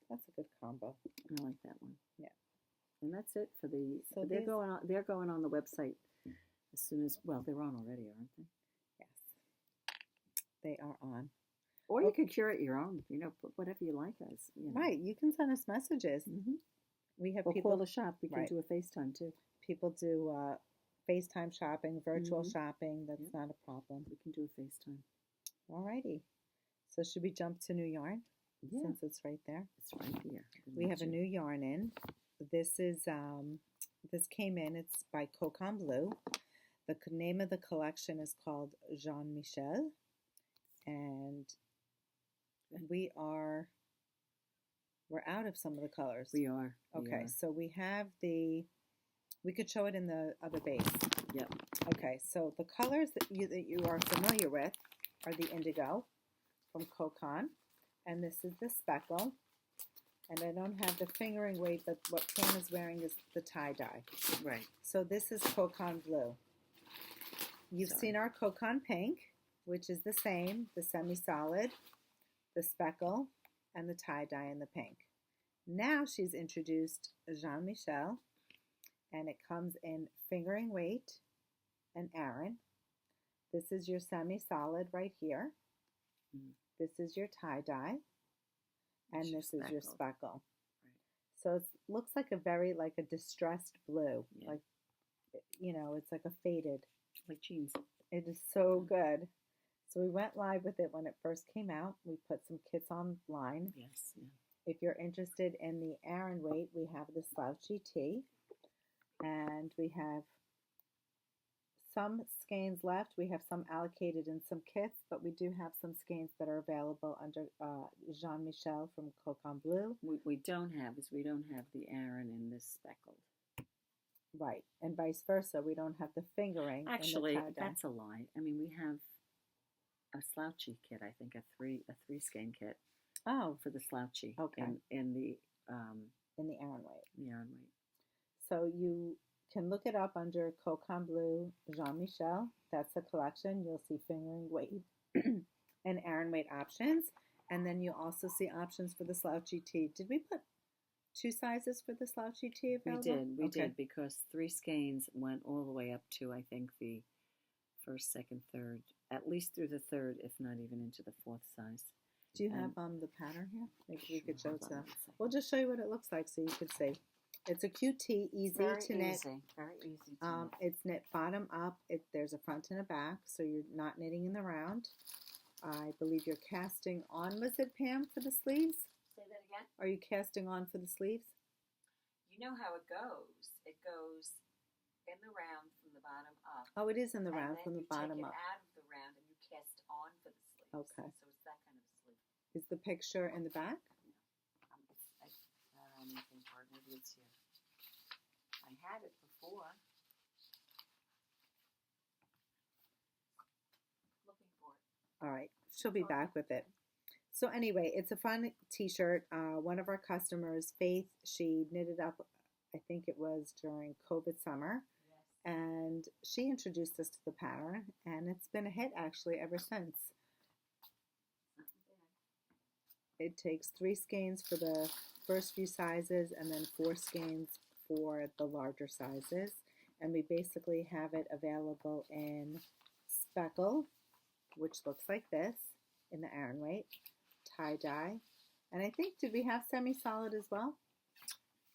That's a good combo. I like that one. Yeah. And that's it for the. So they're going on. They're going on the website as soon as. Well, they're on already, aren't they? Yes, they are on. Or you could curate your own. Put whatever you like as. Right. You can send us messages. Mm-hmm. We have or people call the shop. We can do a FaceTime too. People do FaceTime shopping, virtual shopping. That's not a problem. We can do a FaceTime. Alrighty. So should we jump to new yarn? Yeah. Since it's right there. It's right here. We have a new yarn in. This is this came in. It's by Kokon Bleu. The name of the collection is called Michel, and we're out of some of the colors. We are. Okay, so we have we could show it in the other base. Yep. Okay, so the colors that you are familiar with are the indigo from Kokon, and this is the speckle. And I don't have the fingering weight, but what Pam is wearing is the tie-dye. Right. So this is Kokon Bleu. You've seen our Kokon Pink, which is the same, the semi-solid, the speckle, and the tie-dye in the pink. Now she's introduced Jean Michel, and it comes in fingering weight, an Aran. This is your semi-solid right here. Mm. This is your tie-dye. And this is your speckle. Right. So it looks like like a distressed blue. Yeah. Like, it's like a faded. Like jeans. It is so good. So we went live with it when it first came out. We put some kits online. Yes. Yeah. If you're interested in the Aran weight, we have the slouchy tee. And we have some skeins left. We have some allocated in some kits, but we do have some skeins that are available under Jean-Michel from Kokon Bleu. We don't have the Aran in this speckled. Right, and vice versa. We don't have the fingering. Actually, that's a lie. I mean, we have a slouchy kit. I think a three skein kit. Oh, for the slouchy. Okay. In the Aran weight. The Aran weight. So you can look it up under Kokon Bleu Jean-Michel. That's the collection. You'll see fingering weight and Aran weight options. And then you also see options for the slouchy tee. Did we put 2 sizes for the slouchy tee available? We did, because 3 skeins went all the way up to, I think, the first, second, third, at least through the third, if not even into the 4th size. Do you have the pattern here? Maybe we could show it to them. We'll just show you what it looks like so you could see. It's a cute tee, easy to knit. Very easy to knit. It's knit bottom up. There's a front and a back, so you're not knitting in the round. I believe you're casting on, was it, Pam, for the sleeves? Say that again? Are you casting on for the sleeves? You know how it goes. It goes in the round from the bottom up. Oh, it is in the round from the bottom up. And then you take it out of the round and you cast on for the sleeves. Okay. So it's that kind of a sleeve. Is the picture in the back? No. I think maybe it's here. I had it before. Looking for it. All right. She'll be back with it. So anyway, it's a fun t-shirt. One of our customers, Faith, she knitted up, I think it was during COVID summer. Yes. And she introduced us to the pattern, and it's been a hit actually ever since. It takes 3 skeins for the first few sizes and then 4 skeins for the larger sizes. And we basically have it available in speckle, which looks like this, in the Aran weight, tie-dye, and I think, did we have semi-solid as well?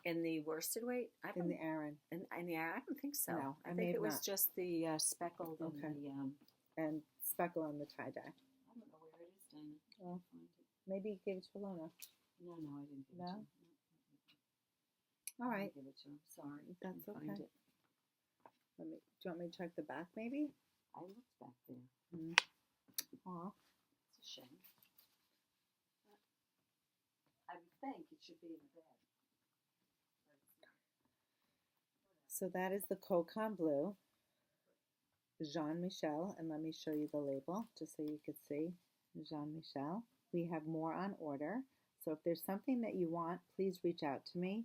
In the worsted weight? In the Aran. In the Aran? I don't think so. No, I think it was just the speckled okay. and the... and speckle and the tie-dye. I don't know where it is, Dina. Well, maybe you gave it to Luna. No, I didn't give it to him. All right. I didn't give it to him. Sorry. That's okay. Find it. Do you want me to check the back, maybe? I looked back there. Aw. It's a shame. I would think it should be in the bed. So that is the Kokon Bleu Jean-Michel, and let me show you the label just so you could see Jean-Michel. We have more on order, so if there's something that you want, please reach out to me.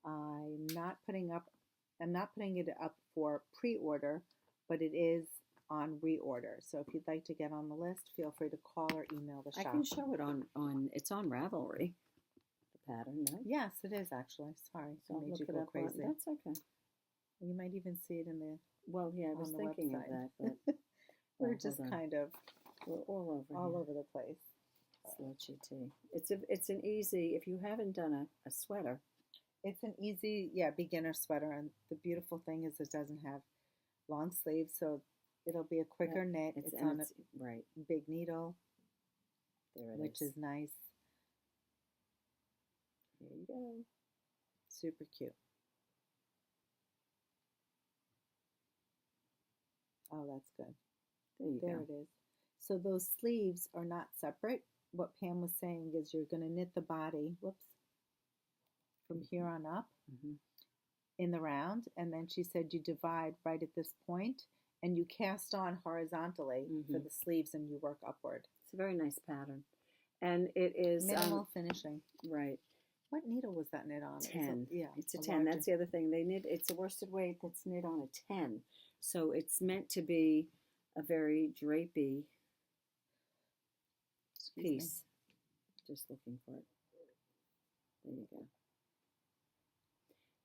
I'm not putting it up for pre-order, but it is on reorder. So if you'd like to get on the list, feel free to call or email the shop. I can show it on it's on Ravelry. The pattern, no? Yes, it is actually. Sorry, so I made you go crazy. That's okay. You might even see it in the I was thinking website. of that, but we're just kind of we're all over the place. Slouchy tee. It's an easy, if you haven't done a sweater. It's an easy, beginner sweater, and the beautiful thing is it doesn't have long sleeves, so it'll be a quicker knit. It's on a big needle, which is nice. There you go. Super cute. Oh, that's good. There it is. So those sleeves are not separate. What Pam was saying is you're going to knit the body, from here on up in the round, and then she said you divide right at this point, and you cast on horizontally for the sleeves, and you work upward. It's a very nice pattern, and it is minimal finishing. Right. What needle was that knit on? 10. It's a 10. That's the other thing. It's a worsted weight that's knit on a 10, so it's meant to be a very drapey piece. Just looking for it. There you go.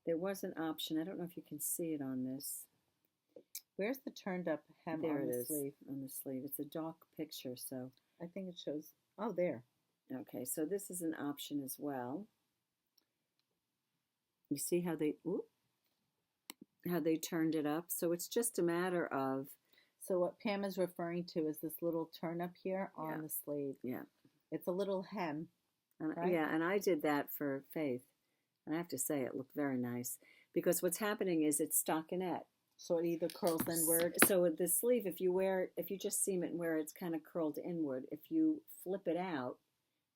There was an option. I don't know if you can see it on this. Where's the turned up hem There on it the is sleeve? on the sleeve. It's a dark picture, so I think it shows. Oh, there. okay. So this is an option as well. You see how they turned it up. So it's just a matter of. So what Pam is referring to is this little turn up here on the sleeve. Yeah. It's a little hem. And, right? Yeah, and I did that for Faith. And I have to say it looked very nice. Because what's happening is it's stockinette. So it either curls inward. So with the sleeve, if you just seam it where it's kind of curled inward, if you flip it out,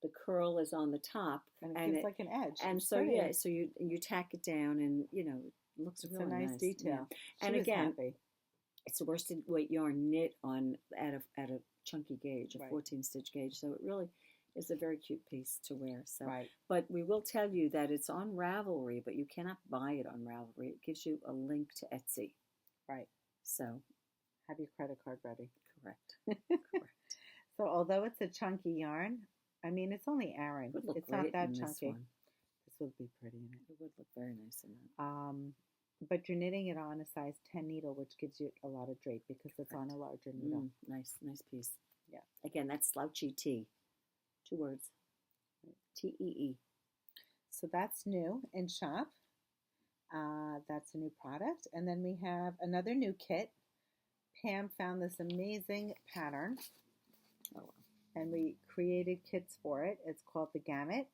the curl is on the top. And it gives like an edge. And it's so, pretty. yeah, so you tack it down and, it looks It's really a nice detail. Yeah. And again, happy. it's a worsted weight yarn knit at a chunky gauge, a Right. 14-stitch gauge. So it really is a very cute piece to wear. So, right. But we will tell you that it's on Ravelry, but you cannot buy it on Ravelry. It gives you a link to Etsy. Right. So have your credit card ready. Correct. Correct. So although it's a chunky yarn, I mean, it's only Aran. It's not that chunky. This would be pretty in it. It would look very nice in that. But you're knitting it on a size 10 needle, which gives you a lot of drape because it's on a larger needle. Nice piece. Yeah. Again, that's slouchy T. 2 words. T-E-E. So that's new in shop. That's a new product. And then we have another new kit. Pam found this amazing pattern. Oh, wow. And we created kits for it. It's called the Gamut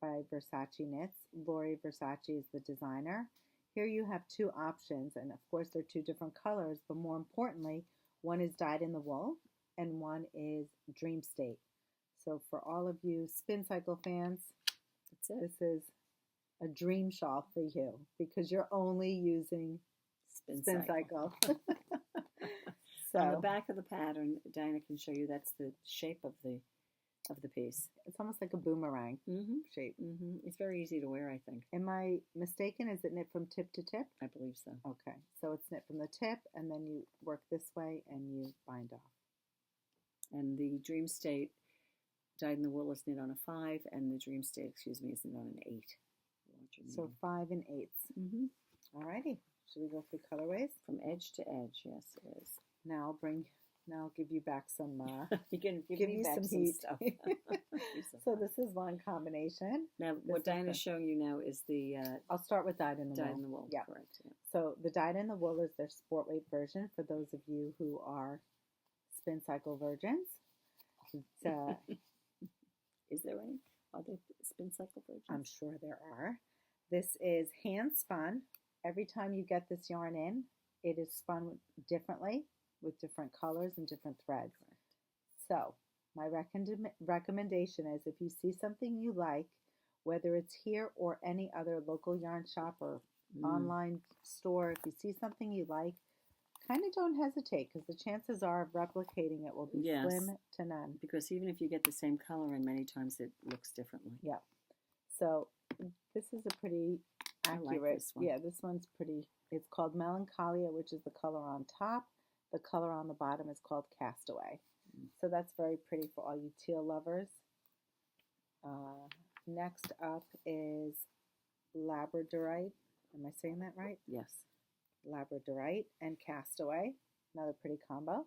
by Versaci Knits. Lori Versaci is the designer. Here you have 2 options, and of course they're 2 different colors, but more importantly, one is dyed in the wool and one is Dream State. So for all of you Spin Cycle fans, this is a dream shawl for you because you're only using Spin Cycle. So on the back of the pattern, Dina can show you that's the shape of the piece. It's almost like a boomerang shape. It's very easy to wear, I think. Am I mistaken? Is it knit from tip to tip? I believe so. Okay, so it's knit from the tip, and then you work this way, and you bind off. And the Dream State dyed in the wool is knit on a 5, and the Dream State, is knit on an 8. So 5 and 8s. Alrighty. Should we go through colorways? From edge to edge, yes, it is. Now I'll give you back some. You can give me back some heat. stuff. So this is one combination. Now, what Dina's showing you now is the. I'll start with dyed in the wool. Dyed in the wool. Yeah. Correct. Yeah. So the dyed in the wool is their sport weight version for those of you who are Spin Cycle virgins. Is there any other Spin Cycle virgins? I'm sure there are. This is hand spun. Every time you get this yarn in, it is spun differently with different colors and different threads. So my recommendation is if you see something you like, whether it's here or any other local yarn shop or online store, if you see something you like, kind of don't hesitate because the chances are of replicating it will be slim to none. Because even if you get the same color in, many times it looks differently. Yeah. So this is a pretty accurate. I like this one. Yeah, this one's pretty. It's called Melancholia, which is the color on top. The color on the bottom is called Castaway. So that's very pretty for all you teal lovers. Next up is Labradorite. Am I saying that right? Yes. Labradorite and Castaway. Another pretty combo.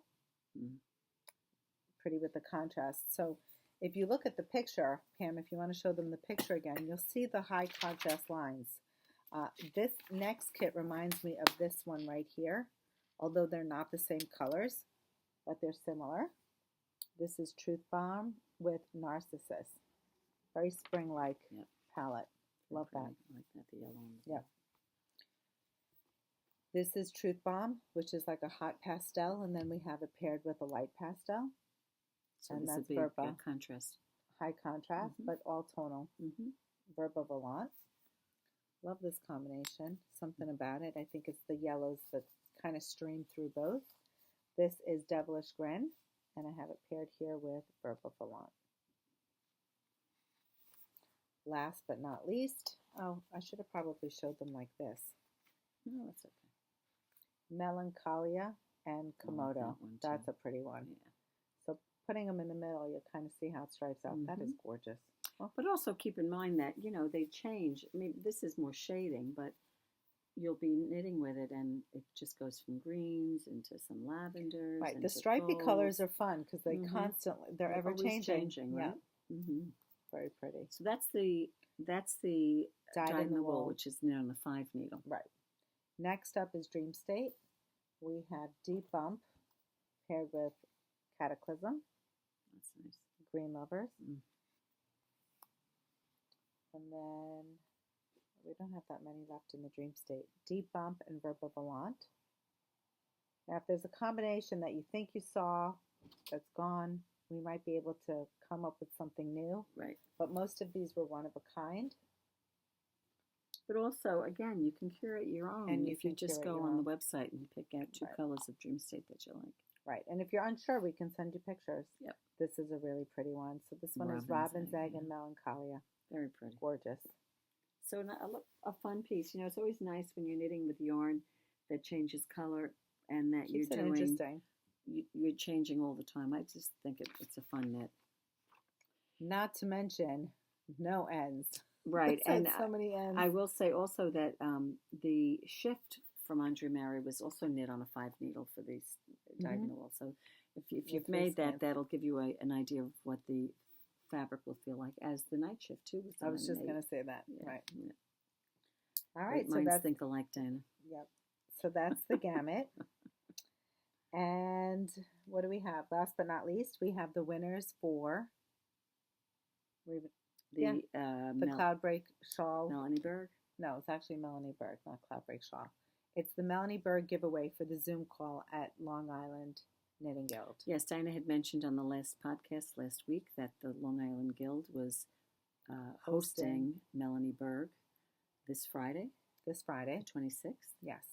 Pretty with the contrast. So if you look at the picture, Pam, if you want to show them the picture again, you'll see the high contrast lines. This next kit reminds me of this one right here, although they're not the same colors, but they're similar. This is Truth Bomb with Narcissus. Very spring-like palette. Love that. I like that, the yellow one. Yeah. This is Truth Bomb, which is like a hot pastel, and then we have it paired with a light pastel. So and this that's would be Verba. contrast. High contrast, but all tonal. Verba Volant. Love this combination. Something about it. I think it's the yellows that kind of stream through both. This is Devilish Grin, and I have it paired here with Verba Volant. Last but not least, oh, I should have probably showed them like this. No, that's okay. Melancholia and Komodo. That's a pretty one. Yeah. So putting them in the middle, you'll kind of see how it stripes out. That is gorgeous. But also keep in mind that, they change. I mean, this is more shading, but you'll be knitting with it and it just goes from greens into some lavenders. Right. The into stripy golds. colors are fun because they Mhm. constantly, they're They're ever always changing. right? Yeah. Mm-hmm. Very pretty. So that's the Dyed in the wool. which is knit on a 5 needle. Right. Next up is Dream State. We have Deep Bump paired with Cataclysm, That's nice. Green Lovers. Mm. And then we don't have that many left in the Dream State. Deep Bump and Verba Volant. Now, if there's a combination that you think you saw that's gone, we might be able to come up with something new. Right. But most of these were one of a kind. But also, again, you can curate your own. And if you just go on the website and pick out 2 Right. colors of Dream State that you like. Right. And if you're unsure, we can send you pictures. Yep. This is a really pretty one. So this one is Robin's Robin's Egg, Egg yeah. and Melancholia. Very pretty. Gorgeous. So a fun piece. You know, it's always nice when you're knitting with yarn that changes color and that Keeps it you're doing. interesting. You're changing all the time. I just think it's a fun knit. Not to mention, no ends. Right. And so many ends. I will say also that the shift from Andre Mary was also knit on a 5 needle for these dyed in the wool. So if you've made that, that'll give you an idea of what the fabric will feel like as the night shift too. I was just going to say that. Yeah, right. Yeah. All right. Minds think alike, Dina. Yep. So that's the Gamut. And what do we have? Last but not least, we have the winners for the Cloudbreak Shawl. Melanie Berg? No, it's actually Melanie Berg, not Cloudbreak Shawl. It's the Melanie Berg giveaway for the Zoom call at Long Island Knitting Guild. Yes, Dina had mentioned on the last podcast last week that the Long Island Guild was hosting Melanie Berg this Friday. This Friday. The 26th. Yes.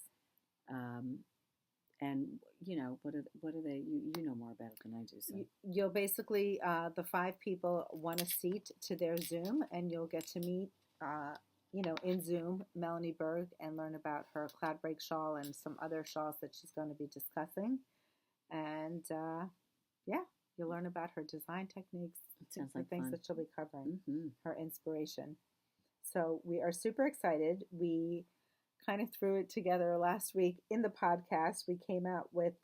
And, you know, what are they? You know more about it than I do. So. You'll basically, the 5 people won a seat to their Zoom, and you'll get to meet, in Zoom, Melanie Berg, and learn about her Cloudbreak shawl and some other shawls that she's going to be discussing. And, you'll learn about her design techniques, sounds like things fun. that she'll be covering, Mm-hmm. her inspiration. So we are super excited. We kind of threw it together last week in the podcast. We came out with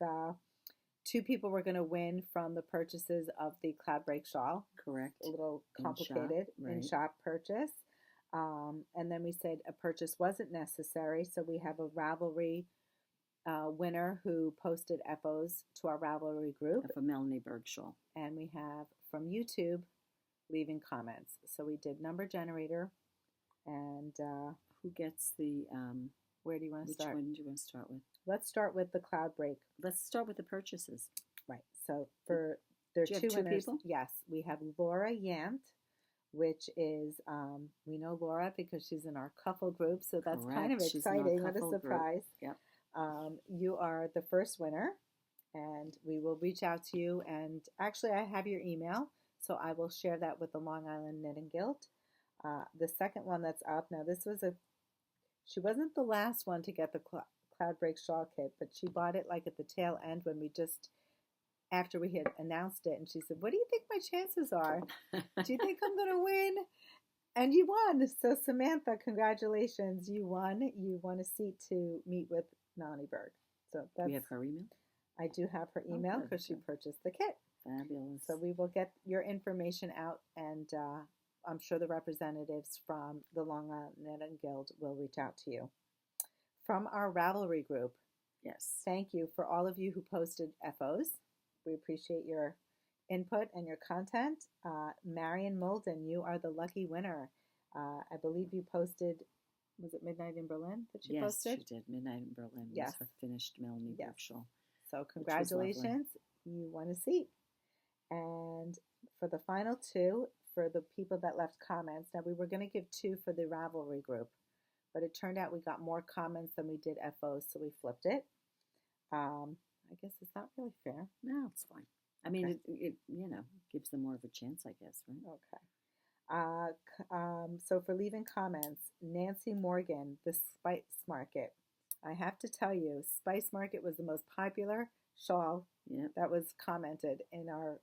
2 people were going to win from the purchases of the Cloudbreak shawl. Correct. A little complicated in-shop purchase. And then we said a purchase wasn't necessary. So we have a Ravelry winner who posted FOs to our Ravelry group. Of a Melanie Berg shawl. And we have from YouTube leaving comments. So we did number generator. And who gets the where do you want to start? Which one do you want to start with? Let's start with the Cloudbreak. Let's start with the purchases. Right. So there are 2 winners. People? Yes, we have Laura Yant, which is we know Laura because she's in our Kuffel group, so that's kind of exciting. What a surprise! Yep. You are the first winner, and we will reach out to you. And actually, I have your email, so I will share that with the Long Island Knitting Guild. The second one that's up now. She wasn't the last one to get the Cloudbreak shawl kit, but she bought it like at the tail end when after we had announced it, and she said, "What do you think my chances are? Do you think I'm going to win?" And you won. So Samantha, congratulations, you won. You won a seat to meet with Melanie Berg. So we have her email. I do have her email because she purchased the kit. Fabulous. So we will get your information out, and I'm sure the representatives from the Long Island Knitting Guild will reach out to you. From our Ravelry group, yes. Thank you for all of you who posted FOs. We appreciate your input and your content. Marion Molden, you are the lucky winner. I believe you posted, was it Midnight in Berlin that you posted? Yes, she did. Midnight in Berlin was her finished Melanie Berg shawl. So congratulations. You won a seat. And for the final 2, for the people that left comments, now we were going to give 2 for the Ravelry group, but it turned out we got more comments than we did FOs, so we flipped it. I guess it's not really fair. No, it's fine. I mean, it gives them more of a chance, I guess, right? Okay. So for leaving comments, Nancy Morgan, the Spice Market. I have to tell you, Spice Market was the most popular shawl that was commented in our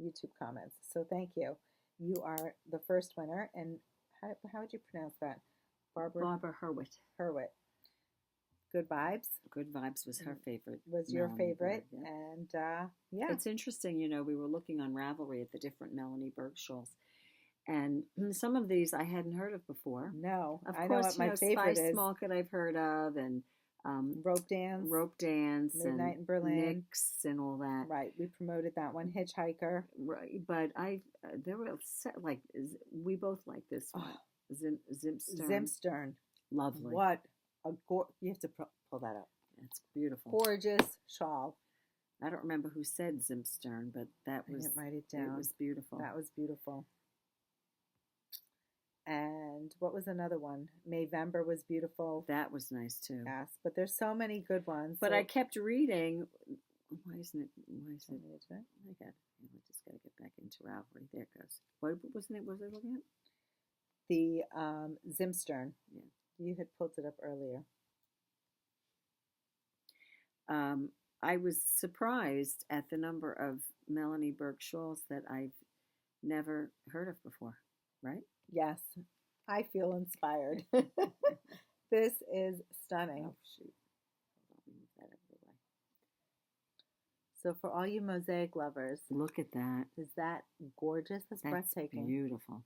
YouTube comments. So thank you. You are the first winner. And how would you pronounce that? Barbara Hurwit. Hurwit. Good Vibes. Good Vibes was her favorite. Was your Melanie favorite. Berg, yeah. And yeah. It's interesting, we were looking on Ravelry at the different Melanie Berg shawls. And some of these I hadn't heard of before. No. Of I course, know what my favorite Spice is. Market I've heard of, and Rope Dance. Midnight and in Berlin. Nix and all that. Right. We promoted that one. Hitchhiker. Right. But there were we both like this one. Zimstern. Zimstern. Lovely. What a you have to pull that up. It's beautiful. Gorgeous shawl. I don't remember who said Zimstern, but I didn't write it down. It was beautiful. That was beautiful. And what was another one? Mayvember was beautiful. That was nice too. Yes, but there's so many good ones. But I kept reading. Why isn't it? I just got to get back into Ravelry. There it goes. What wasn't it? Was I looking at? The Zimstern. Yeah. You had pulled it up earlier. I was surprised at the number of Melanie Berg shawls that I've never heard of before. Right? Yes, I feel inspired. This is stunning. Oh, shoot. Hold on, move that out of the way. So for all you mosaic lovers, look at that. Is that gorgeous? That's breathtaking. Beautiful.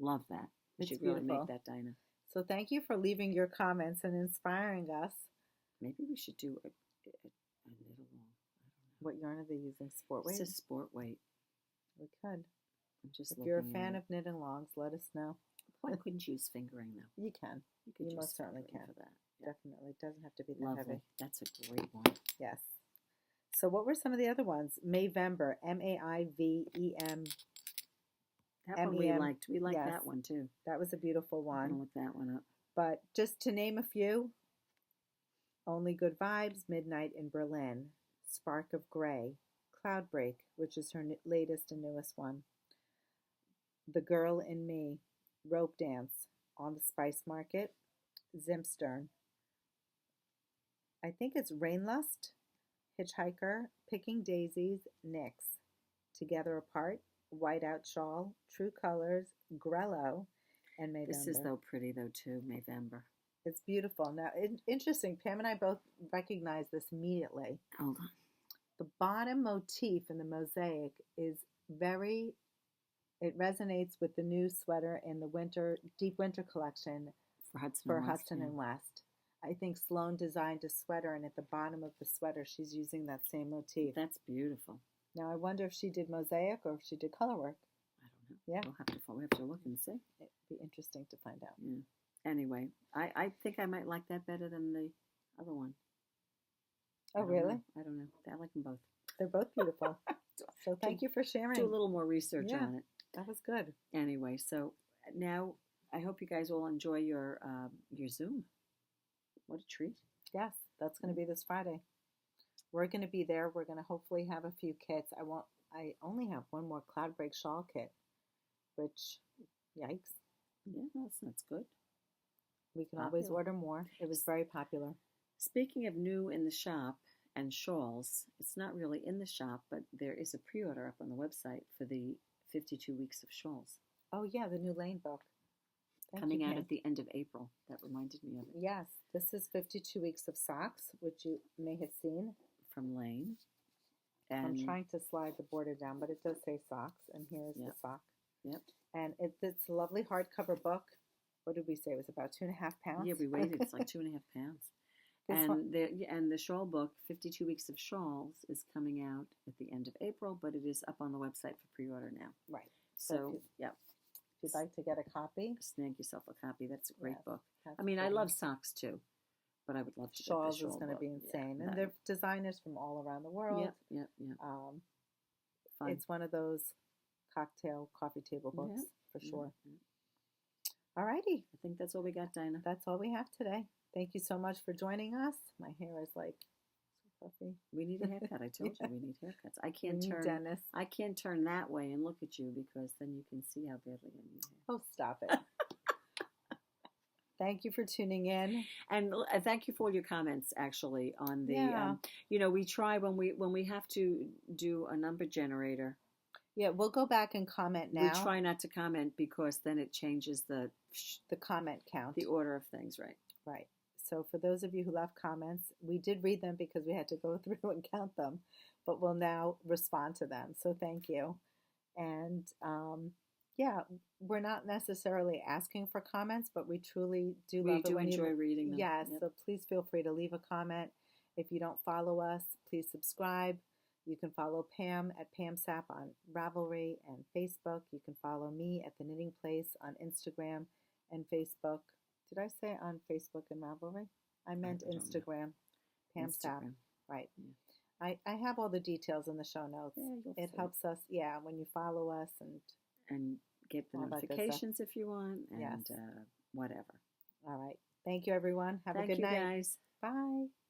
Love that. We should really make that, Dina. So thank you for leaving your comments and inspiring us. Maybe we should do a knit along. I don't know. What yarn are they using? Sport weight? It's a sport weight. We could. If you're a fan of knit alongs, let us know. Why couldn't you use fingering though? You can. You most certainly can. For that. Yeah. Definitely. It doesn't have to be that Lovely. heavy. That's a great one. Yes. So what were some of the other ones? Mayvember. Maivem. That one we liked. We liked that one too. That was a beautiful one. I'm gonna look that one up. But just to name a few, Only Good Vibes, Midnight in Berlin, Spark of Gray, Cloudbreak, which is her latest and newest one, The Girl in Me, Rope Dance, On the Spice Market, Zimstern. I think it's Rainlust, Hitchhiker, Picking Daisies, Nix, Together Apart, Whiteout Shawl, True Colors, Grello, and Mayvember. This is though pretty though too, Mayvember. It's beautiful. Now, interesting. Pam and I both recognize this immediately. Hold on. The bottom motif in the mosaic is it resonates with the new sweater in the deep winter collection for Hudson and West. I think Sloan designed a sweater, and at the bottom of the sweater, she's using that same motif. That's beautiful. Now, I wonder if she did mosaic or if she did color work. I don't know. Yeah. We have to look and see. It'd be interesting to find out. Yeah. Anyway, I think I might like that better than the other one. Oh, really? I don't know. I like them both. They're both beautiful. So thank you for sharing. Do a little more research on it. That was good. Anyway, so now I hope you guys all enjoy your Zoom. What a treat. Yes, that's going to be this Friday. We're going to be there. We're going to hopefully have a few kits. I only have one more Cloudbreak shawl kit, which, yikes. Yeah, that's good. We can always order more. It was very popular. Speaking of new in the shop and shawls, it's not really in the shop, but there is a pre-order up on the website for the 52 Weeks of Shawls. Oh, yeah, the new Lane book. Coming out at the end of April. That reminded me of it. Yes, this is 52 Weeks of Socks, which you may have seen. From Lane. And I'm trying to slide the border down, but it does say socks, and here's the sock. Yep. And it's a lovely hardcover book. What did we say? It was about 2.5 pounds? Yeah, we weighed it. It's like 2.5 pounds. And the shawl book, 52 Weeks of Shawls, is coming out at the end of April, but it is up on the website for pre-order now. Right. So, If you'd like to get a copy, snag yourself a copy. That's a great book. I mean, I love socks too, but I would love to Shawls get the shawl is going to book. be insane. And they're designers from all around the world. Yeah. Fun. It's one of those coffee table books for sure. All righty. I think that's all we got, Dina. That's all we have today. Thank you so much for joining us. My hair is like so fluffy. We need a haircut. I told you we need haircuts. I can't turn that way and look at you because then you can see how badly I need hair. Oh, stop it. Thank you for tuning in. And thank you for all your comments, actually, on the, we try when we have to do a number generator. Yeah, we'll go back and comment now. We try not to comment because then it changes the comment count. The order of things, right? Right. So for those of you who left comments, we did read them because we had to go through and count them, but we'll now respond to them. So thank you. And yeah, we're not necessarily asking for comments, but we truly do love it. We do enjoy reading them. Yes, Yep. so please feel free to leave a comment. If you don't follow us, please subscribe. You can follow Pam at Pam Sapp on Ravelry and Facebook. You can follow me at The Knitting Place on Instagram and Facebook. Did I say on Facebook and Ravelry? I meant Instagram. Pam Sapp. Right. Yeah. I have all the details in the show notes. Yeah, it helps us, when you follow us and get the notifications if you want, and whatever. All right. Thank you, everyone. Have a good night. Thank you, guys. Bye.